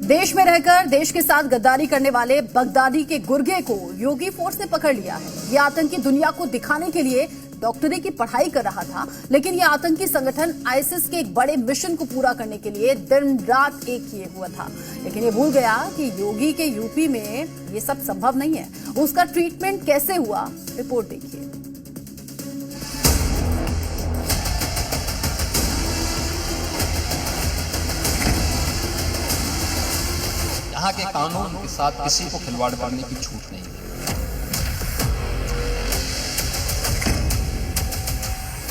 देश में रहकर देश के साथ गद्दारी करने वाले बगदादी के गुर्गे को योगी फोर्स ने पकड़ लिया है। ये आतंकी दुनिया को दिखाने के लिए डॉक्टरी की पढ़ाई कर रहा था, लेकिन ये आतंकी संगठन आईएसआईएस के एक बड़े मिशन को पूरा करने के लिए दिन रात एक किए हुआ था। लेकिन ये भूल गया कि योगी के यूपी में ये सब संभव नहीं है। उसका ट्रीटमेंट कैसे हुआ, रिपोर्ट देखिए। यहाँ के कानून के साथ किसी को खिलवाड़ करने की छूट नहीं है।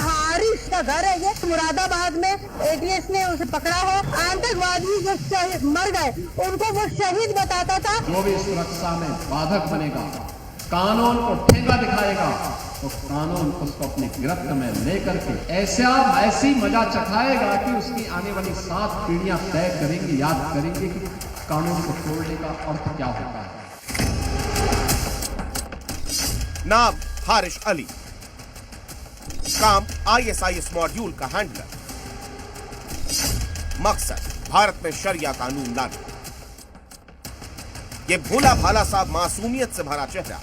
हारिस का घर है ये, मुरादाबाद में एटीएस ने उसे पकड़ा है। आतंकवादी जो मर गए उनको वो शहीद बताता था। जो भी सुरक्षा में बाधक बनेगा, कानून को ठेंगा दिखाएगा, तो कानून उसको अपनी गिरफ्त में लेकर के ऐसी मजा चखाएगा कि उसकी आने वाली 7 पीढ़ियां तय करेंगी, याद करेंगे कि कानून को तोड़ने का अर्थ क्या होता है। नाम हारिस अली, काम आईएसआईएस मॉड्यूल का हैंडलर, मकसद भारत में शरिया कानून लाना। ये भोला भाला सा मासूमियत से भरा चेहरा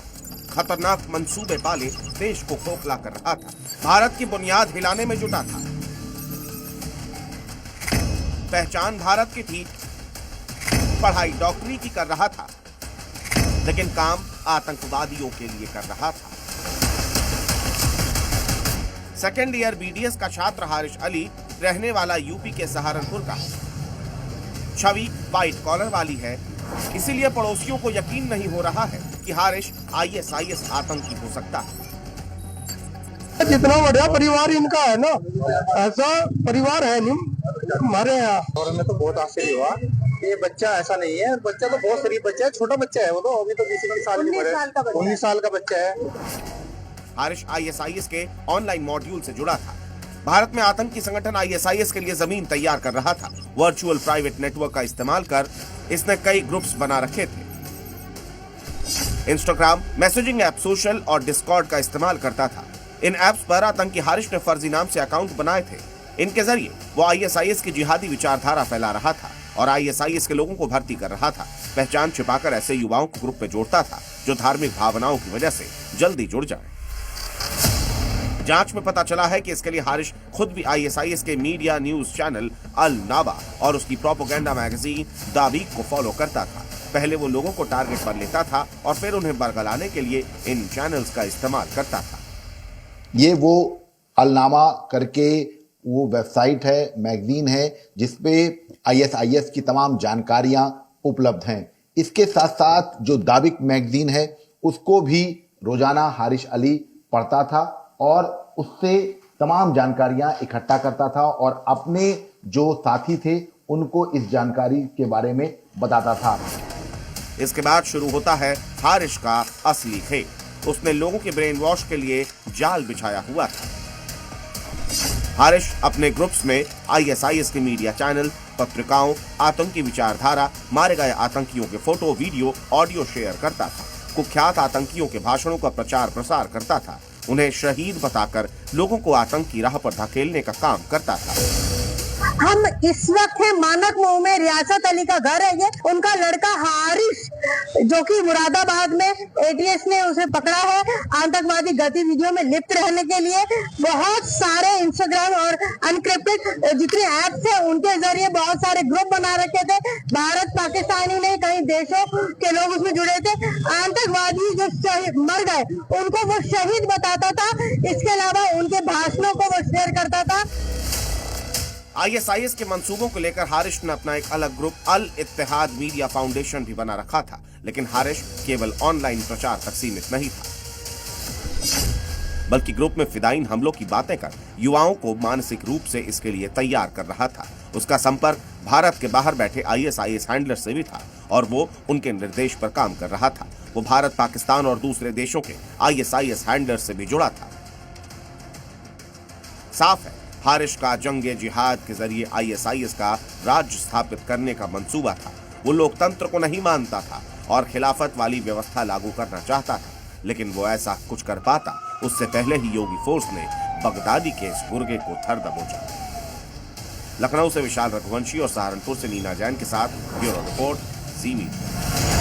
खतरनाक मंसूबे पाले देश को खोखला कर रहा था, भारत की बुनियाद हिलाने में जुटा था। पहचान भारत की थी, पढ़ाई डॉक्टरी की कर रहा था, लेकिन काम आतंकवादियों के लिए कर रहा था। सेकेंड ईयर बीडीएस का छात्र हारिस अली रहने वाला यूपी के सहारनपुर का है। छवि व्हाइट कॉलर वाली है, इसीलिए पड़ोसियों को यकीन नहीं हो रहा है कि हारिस आईएसआईएस आतंकी हो सकता है। जितना बढ़िया परिवार इनका है ना, ऐसा परिवार है नहीं हमारे यहाँ। और हमें तो बहुत आश्चर्य हुआ, ये बच्चा ऐसा नहीं है, बच्चा तो बहुत शरीफ बच्चा है, छोटा बच्चा है वो तो, अभी तो 20 साल की उम्र है, 19 साल का बच्चा है। हारिस आईएसआईएस के ऑनलाइन मॉड्यूल से जुड़ा था। भारत में आतंकी संगठन आईएसआईएस के लिए जमीन तैयार कर रहा था। वर्चुअल प्राइवेट नेटवर्क का इस्तेमाल कर इसने कई ग्रुप्स बना रखे थे। इंस्टाग्राम, मैसेजिंग ऐप, सोशल और डिस्कॉर्ड का इस्तेमाल करता था। इन ऐप्स पर आतंकी हारिस ने फर्जी नाम से अकाउंट बनाए थे। इनके जरिए वो आईएसआईएस की जिहादी विचारधारा फैला रहा था और आईएसआईएस के लोगों को भर्ती कर रहा था। पहचान छिपाकर ऐसे युवाओं को ग्रुप में जोड़ता था जो धार्मिक भावनाओं की वजह से जल्दी जुड़ जाए। जांच में पता चला है कि इसके लिए हारिस खुद भी आईएसआईएस के मीडिया न्यूज चैनल अल नाबा और उसकी प्रोपेगेंडा मैगजीन दाबीक को फॉलो करता था। पहले वो लोगों को टारगेट पर लेता था और फिर उन्हें बरगलाने के लिए इन चैनल्स का इस्तेमाल करता था। ये वो अलनामा करके वो वेबसाइट है, मैगजीन है, जिसपे आईएसआईएस की तमाम जानकारियां उपलब्ध हैं। इसके साथ साथ जो दाबिक मैगजीन है उसको भी रोजाना हारिस अली पढ़ता था और उससे तमाम जानकारियां इकट्ठा करता था और अपने जो साथी थे उनको इस जानकारी के बारे में बताता था। इसके बाद शुरू होता है हारिस का असली खेल। उसने लोगों के ब्रेन वॉश के लिए जाल बिछाया हुआ था। हारिस अपने ग्रुप्स में आईएसआईएस के मीडिया चैनल, पत्रिकाओं, आतंकी विचारधारा, मारे गए आतंकियों के फोटो, वीडियो, ऑडियो शेयर करता था। कुख्यात आतंकियों के भाषणों का प्रचार प्रसार करता था। उन्हें शहीद बताकर लोगों को आतंक की राह पर धकेलने का काम करता था। हम इस वक्त है मानक मुंह में, रियासत अली का घर है ये, उनका लड़का हारिस जो कि मुरादाबाद में एटीएस ने उसे पकड़ा है आतंकवादी गतिविधियों में लिप्त रहने के लिए। बहुत सारे इंस्टाग्राम और अनक्रिप्टेड जितने ऐप्स हैं उनके जरिए बहुत सारे ग्रुप बना रखे थे। भारत पाकिस्तान ही नहीं, कई देशों के लोग उसमें जुड़े थे। आतंकवादी जो मर गए उनको वो शहीद बताता था। इसके अलावा उनके भाषणों को वो शेयर करता था। आईएसआईएस के मंसूबों को लेकर हारिस ने अपना एक अलग ग्रुप अल इत्तेहाद मीडिया फाउंडेशन भी बना रखा था, लेकिन हारिस केवल ऑनलाइन प्रचार तक सीमित नहीं था, बल्कि ग्रुप में फिदाइन हमलों की बातें कर युवाओं को मानसिक रूप से इसके लिए तैयार कर रहा था। उसका संपर्क भारत के बाहर बैठे आईएसआईएस हैंडलर से भी था और वो उनके निर्देश पर काम कर रहा था। वो भारत, पाकिस्तान और दूसरे देशों के आईएसआईएस हैंडलर से भी जुड़ा था। साफ है, हारिस का जंगे जिहाद के जरिए आईएसआईएस का राज्य स्थापित करने का मंसूबा था। वो लोकतंत्र को नहीं मानता था और खिलाफत वाली व्यवस्था लागू करना चाहता था, लेकिन वो ऐसा कुछ कर पाता उससे पहले ही योगी फोर्स ने बगदादी के इस गुर्गे को धर दबोचा। लखनऊ से विशाल रघुवंशी और सहारनपुर से नीना जैन के साथ ब्यूरो रिपोर्ट, जी मीडिया।